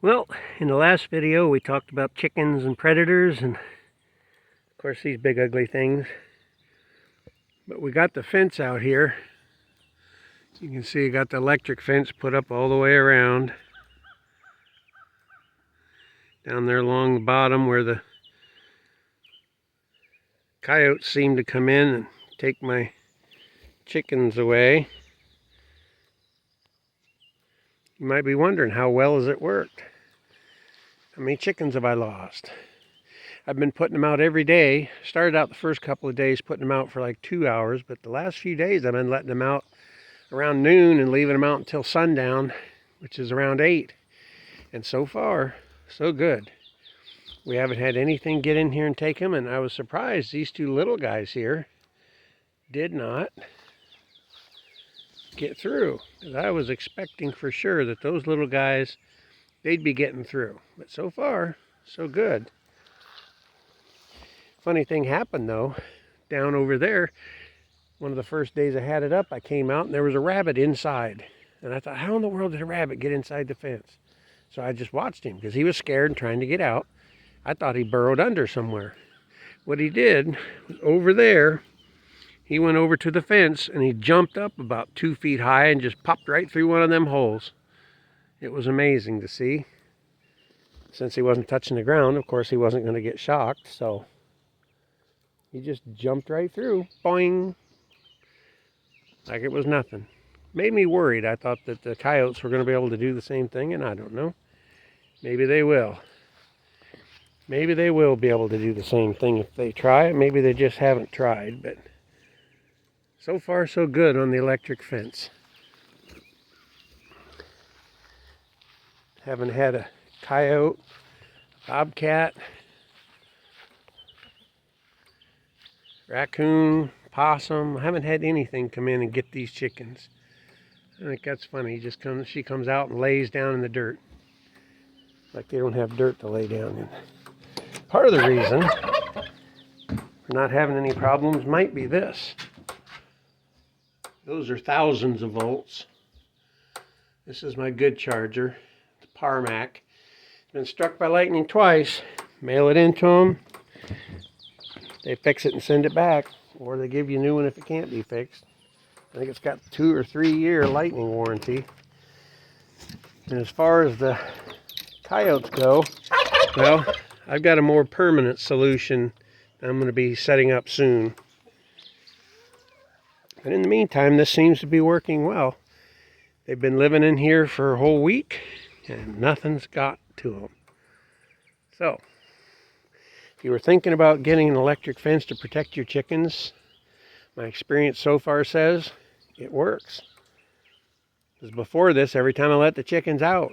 Well, in the last video we talked about chickens and predators and of course these big ugly things. But we got the fence out here. You can see I got the electric fence put up all the way around. Down there along the bottom where the coyotes seem to come in and take my chickens away. You might be wondering, how well has it worked? How many chickens have I lost? I've been putting them out every day. Started out the first couple of days putting them out for like 2 hours, but the last few days I've been letting them out around noon and leaving them out until sundown, which is around 8. And so far, so good. We haven't had anything get in here and take them, and I was surprised these two little guys here did not get through. Because I was expecting for sure that those little guys, they'd be getting through. But so far, so good. Funny thing happened though, down over there, one of the first days I had it up, I came out and there was a rabbit inside. And I thought, how in the world did a rabbit get inside the fence? So I just watched him because he was scared and trying to get out. I thought he burrowed under somewhere. What he did was over there, he went over to the fence and he jumped up about 2 feet high and just popped right through one of them holes. It was amazing to see. Since he wasn't touching the ground, of course he wasn't going to get shocked, so he just jumped right through, boing, like it was nothing. Made me worried. I thought that the coyotes were going to be able to do the same thing, and I don't know. Maybe they will. Maybe they will be able to do the same thing if they try. Maybe they just haven't tried, but so far so good on the electric fence. Haven't had a coyote, bobcat, raccoon, possum. I haven't had anything come in and get these chickens. I think that's funny. She comes out and lays down in the dirt. Like they don't have dirt to lay down in. Part of the reason for not having any problems might be this. Those are thousands of volts. This is my good charger. It's Parmac. It's been struck by lightning twice. Mail it into them. They fix it and send it back, or they give you a new one if it can't be fixed. I think it's got 2 or 3 year lightning warranty. And as far as the coyotes go, well, I've got a more permanent solution I'm going to be setting up soon. But in the meantime, this seems to be working well. They've been living in here for a whole week, and nothing's got to them. So, if you were thinking about getting an electric fence to protect your chickens, my experience so far says it works. Because before this, every time I let the chickens out,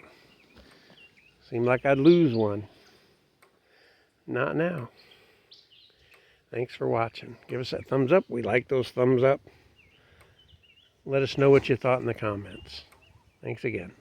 it seemed like I'd lose one. Not now. Thanks for watching. Give us that thumbs up. We like those thumbs up. Let us know what you thought in the comments. Thanks again.